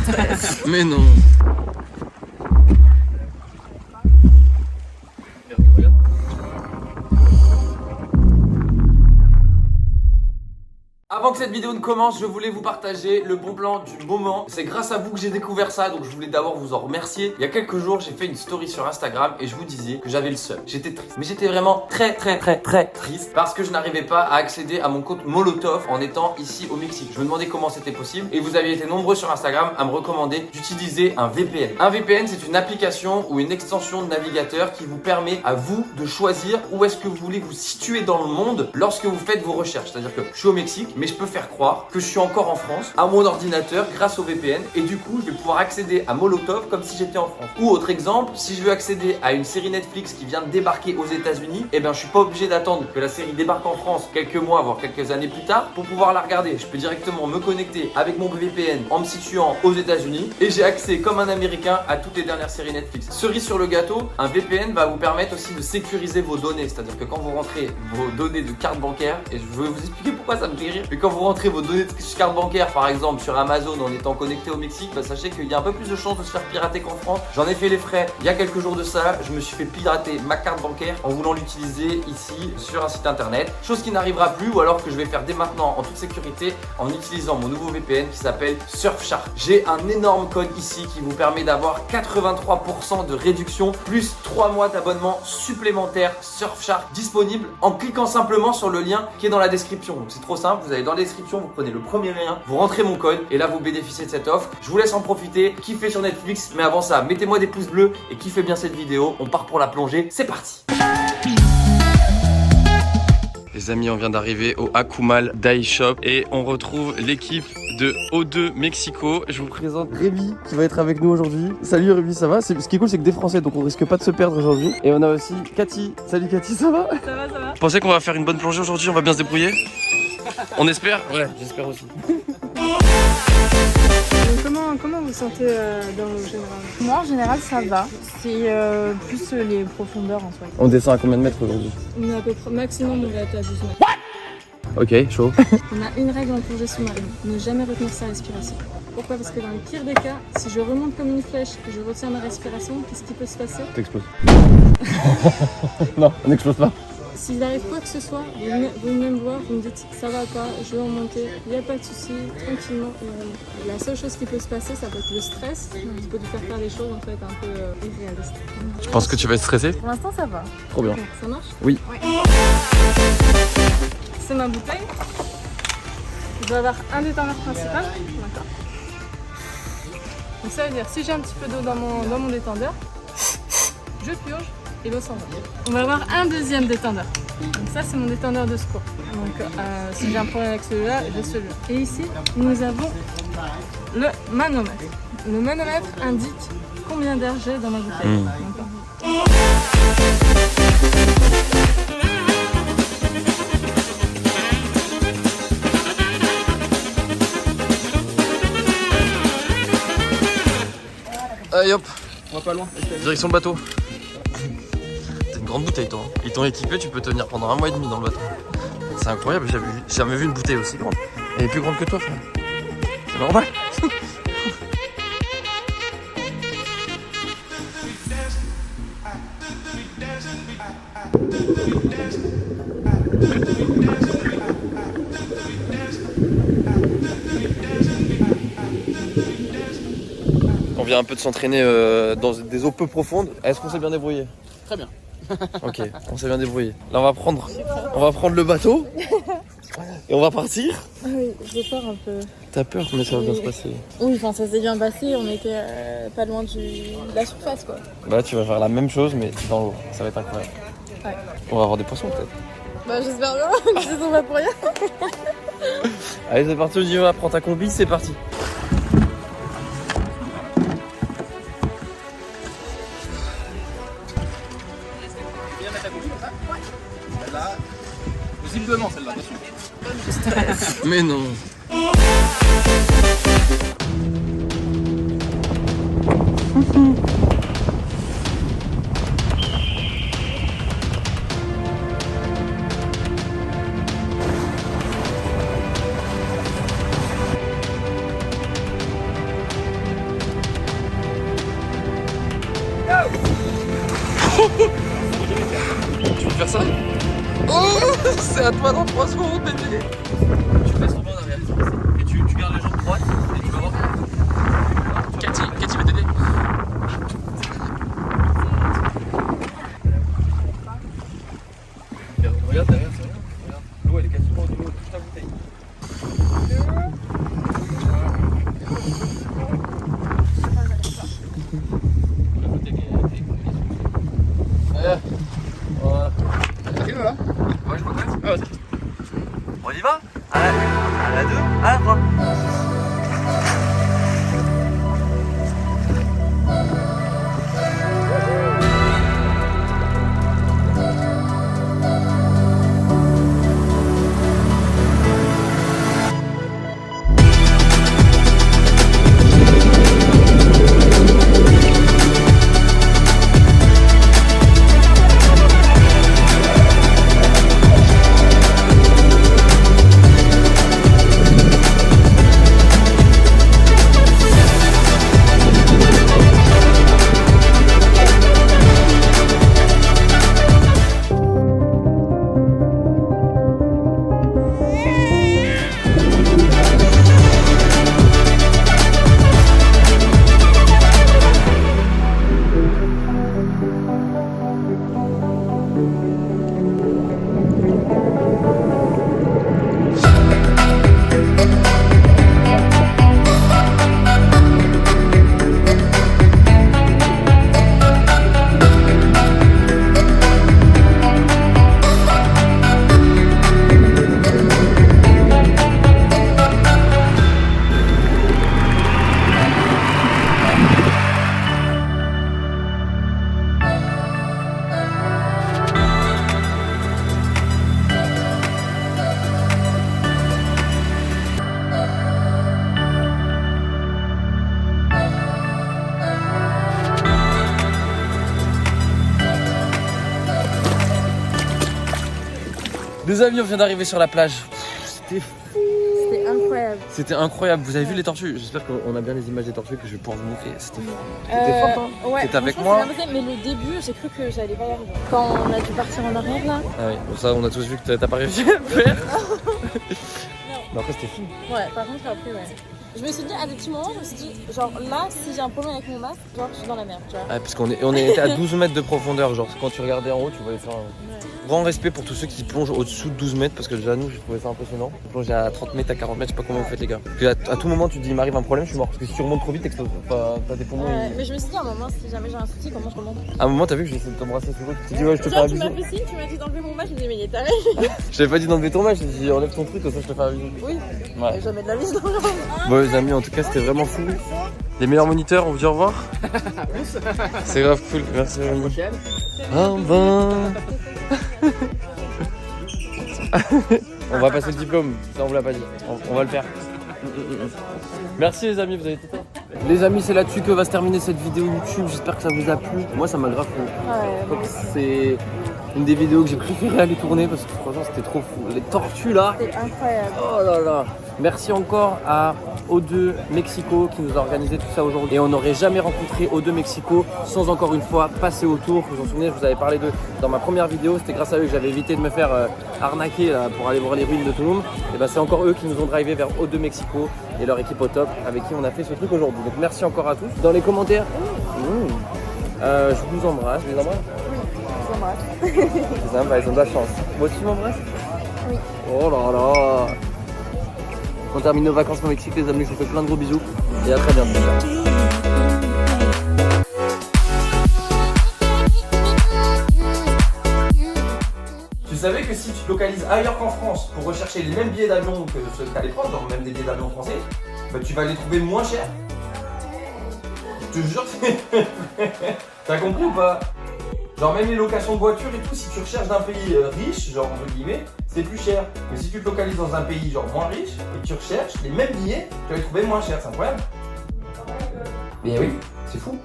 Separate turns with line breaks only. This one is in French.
stress.
Mais non. Avant que cette vidéo ne commence, je voulais vous partager le bon plan du moment. C'est grâce à vous que j'ai découvert ça, donc je voulais d'abord vous en remercier. Il y a quelques jours, j'ai fait une story sur Instagram et je vous disais que j'avais le seum. J'étais triste, mais j'étais vraiment très triste parce que je n'arrivais pas à accéder à mon compte Molotov en étant ici au Mexique. Je me demandais comment c'était possible et vous aviez été nombreux sur Instagram à me recommander d'utiliser un VPN. Un VPN, c'est une application ou une extension de navigateur qui vous permet à vous de choisir où est-ce que vous voulez vous situer dans le monde lorsque vous faites vos recherches. C'est-à-dire que je suis au Mexique, mais je peux faire croire que je suis encore en France à mon ordinateur grâce au VPN et du coup je vais pouvoir accéder à Molotov comme si j'étais en France. Ou autre exemple, si je veux accéder à une série Netflix qui vient de débarquer aux États-Unis, eh ben je suis pas obligé d'attendre que la série débarque en France quelques mois voire quelques années plus tard pour pouvoir la regarder. Je peux directement me connecter avec mon VPN en me situant aux États-Unis et j'ai accès comme un Américain à toutes les dernières séries Netflix. Cerise sur le gâteau, un VPN va vous permettre aussi de sécuriser vos données, c'est-à-dire que quand vous rentrez vos données de carte bancaire, et je vais vous expliquer pourquoi ça me fait rire, mais quand vous rentrez vos données de carte bancaire par exemple sur Amazon en étant connecté au Mexique, bah, sachez qu'il y a un peu plus de chances de se faire pirater qu'en France. J'en ai fait les frais il y a quelques jours de ça, je me suis fait pirater ma carte bancaire en voulant l'utiliser ici sur un site internet, chose qui n'arrivera plus ou alors que je vais faire dès maintenant en toute sécurité en utilisant mon nouveau VPN qui s'appelle Surfshark. J'ai un énorme code ici qui vous permet d'avoir 83% de réduction plus 3 mois d'abonnement supplémentaire Surfshark disponible en cliquant simplement sur le lien qui est dans la description. Donc c'est trop simple, vous allez dans la description, vous prenez le premier lien, vous rentrez mon code et là vous bénéficiez de cette offre. Je vous laisse en profiter, kiffez sur Netflix, mais avant ça, mettez-moi des pouces bleus et kiffez bien cette vidéo. On part pour la plongée, c'est parti. Les amis, on vient d'arriver au Akumal Dye Shop et on retrouve l'équipe de O2 Mexico. Je vous présente Rémi qui va être avec nous aujourd'hui. Salut Rémi, ça va? Ce qui est cool, c'est que des Français, donc on risque pas de se perdre aujourd'hui. Et on a aussi Cathy. Salut Cathy, ça va?
Ça va, ça va.
Vous pensez qu'on va faire une bonne plongée aujourd'hui? On va bien se débrouiller? On espère? Ouais, j'espère aussi.
Comment vous sentez dans le général?
Moi en général ça va, c'est plus les profondeurs en soi.
On descend à combien de mètres aujourd'hui?
On est à peu près maximum, on va être à 12 mètres.
Ok, chaud.
On a une règle en plongée sous-marine, ne jamais retenir sa respiration. Pourquoi? Parce que dans le pire des cas, si je remonte comme une flèche et je retiens ma respiration, qu'est-ce qui peut se passer?
T'exploses. Non, on n'explose pas.
S'il arrive quoi que ce soit, vous venez me voir, vous me dites ça va pas, je vais remonter, il n'y a pas de souci, tranquillement. La seule chose qui peut se passer, ça peut être le stress, qui peut te faire des choses en fait un peu irréalistes.
Je pense que tu vas être stressé.
Pour l'instant ça va.
Trop bien.
Ça marche?
Oui.
Ouais.
C'est ma bouteille. Je vais avoir un détendeur principal. D'accord. Donc ça veut dire si j'ai un petit peu d'eau dans mon détendeur, je purge et l'eau s'en va. On va avoir un deuxième détendeur. Donc ça c'est mon détendeur de secours. Donc si j'ai un problème avec celui-là, j'ai celui-là. Et ici nous avons le manomètre. Le manomètre indique combien d'air j'ai dans ma bouteille. D'accord.
Allez hop,
On va pas loin.
direction le bateau. T'as une grande bouteille toi. Ils t'ont équipé, tu peux tenir pendant 1 mois et demi dans le bateau. C'est incroyable, j'ai jamais vu une bouteille aussi grande. Elle est plus grande que toi frère. C'est normal. On vient un peu de s'entraîner dans des eaux peu profondes. Est-ce qu'on s'est bien débrouillé?
Très bien.
Ok, on s'est bien débrouillé. Là on va prendre le bateau et on va partir.
Ah oui, j'ai peur un peu.
T'as peur mais ça va bien se passer.
Oui, enfin ça s'est bien passé, on était pas loin de la surface quoi.
Bah tu vas faire la même chose mais dans l'eau, ça va être incroyable.
Ouais.
On va avoir des poissons peut-être.
Bah j'espère bien, je sais pas pour rien.
Allez c'est parti, on y va, prends ta combi, c'est parti.
Viens mettre ta combi comme ça. Ouais. Celle-là. Visiblement celle-là, attention.
Mais non. Tu veux faire ça? Oh, c'est à toi dans 3 secondes, bébé. Tu passes ton bras en arrière et tu gardes les jambes droites et tu vas voir. Cathy va t'aider. Regarde derrière, c'est rien. Regarde. L'eau elle est quasiment au niveau de toute ta bouteille. Voilà.
T'arrives là?
Ouais, je m'adresse.
Ah, vas-y.
On y va? À la 1, à la 2, à la 3.
Les amis, on vient d'arriver sur la plage. C'était
C'était incroyable.
C'était incroyable. Vous avez vu les tortues? J'espère qu'on a bien les images des tortues que je vais pouvoir vous montrer. C'était fou.
Ouais,
T'étais avec
franchement,
moi?
c'est bien passé, mais le début, j'ai cru que j'allais pas y arriver. Quand on a dû partir en arrière là.
Ah oui, bon, ça on a tous vu que t'as pas réussi à le faire. Mais après c'était fou.
Ouais, par contre après ouais. Je me suis dit à des petits moments, je me suis dit genre là si j'ai un problème avec mon masque, genre je suis dans la merde, tu vois.
Ah, parce on était à 12 mètres de profondeur, genre quand tu regardais en haut tu voyais ça. Grand respect pour tous ceux qui plongent au-dessous de 12 mètres parce que déjà nous j'ai trouvé ça impressionnant. Plonger à 30 mètres, à 40 mètres, je sais pas comment vous faites les gars. Parce que à tout moment tu te dis il m'arrive un problème, je suis mort. Parce que si tu remontes trop vite, t'as des poumons.
Ouais, mais je me suis dit à un moment si jamais j'ai un souci, comment je remonte.
À un moment t'as vu que j'ai essayé de t'embrasser sur le. Tu t'es dit ouais je te fais un
Tu
bisou.
m'as fait signe, tu m'as dit d'enlever mon masque, je me dis mais il est taré.
Je t'avais pas dit d'enlever ton masque, je t'ai dit enlève ton truc comme ça je te fais un bisou.
Oui,
Ouais.
jamais de la vie dans le
Bon les amis en tout cas c'était vraiment fou. Les meilleurs moniteurs, on vous dit au revoir. C'est grave cool, merci les amis. Au revoir. On va passer le diplôme, ça on vous l'a pas dit, on va le faire. Merci les amis, vous avez été top. Les amis, c'est là-dessus que va se terminer cette vidéo YouTube, j'espère que ça vous a plu. Moi ça m'a grave plu.
Ouais,
C'est une des vidéos que j'ai préféré aller tourner parce que franchement c'était trop fou. Les tortues là,
c'est incroyable.
oh là là. Merci encore à O2 Mexico qui nous a organisé tout ça aujourd'hui. Et on n'aurait jamais rencontré O2 Mexico sans encore une fois passer autour. Vous vous en souvenez, je vous avais parlé d'eux dans ma première vidéo. C'était grâce à eux que j'avais évité de me faire arnaquer là, pour aller voir les ruines de Tulum. Et ben c'est encore eux qui nous ont drivé vers O2 Mexico et leur équipe au top avec qui on a fait ce truc aujourd'hui. Donc merci encore à tous. Dans les commentaires, je vous embrasse. Je les embrasse. Ils ont de la chance. Moi aussi tu m'embrasses?
Oui.
Oh là là. On termine nos vacances au Mexique les amis, je vous fais plein de gros bisous et à très bientôt. Tu savais que si tu te localises ailleurs qu'en France pour rechercher les mêmes billets d'avion que ceux que tu allais prendre, genre même des billets d'avion français, bah tu vas les trouver moins chers. Je te jure, t'as compris ou pas? Genre même les locations de voitures et tout, si tu recherches d'un pays riche, genre entre guillemets, c'est plus cher. Mais si tu te localises dans un pays genre moins riche et que tu recherches les mêmes billets, tu vas les trouver moins chers, c'est incroyable. Mais oui, c'est fou.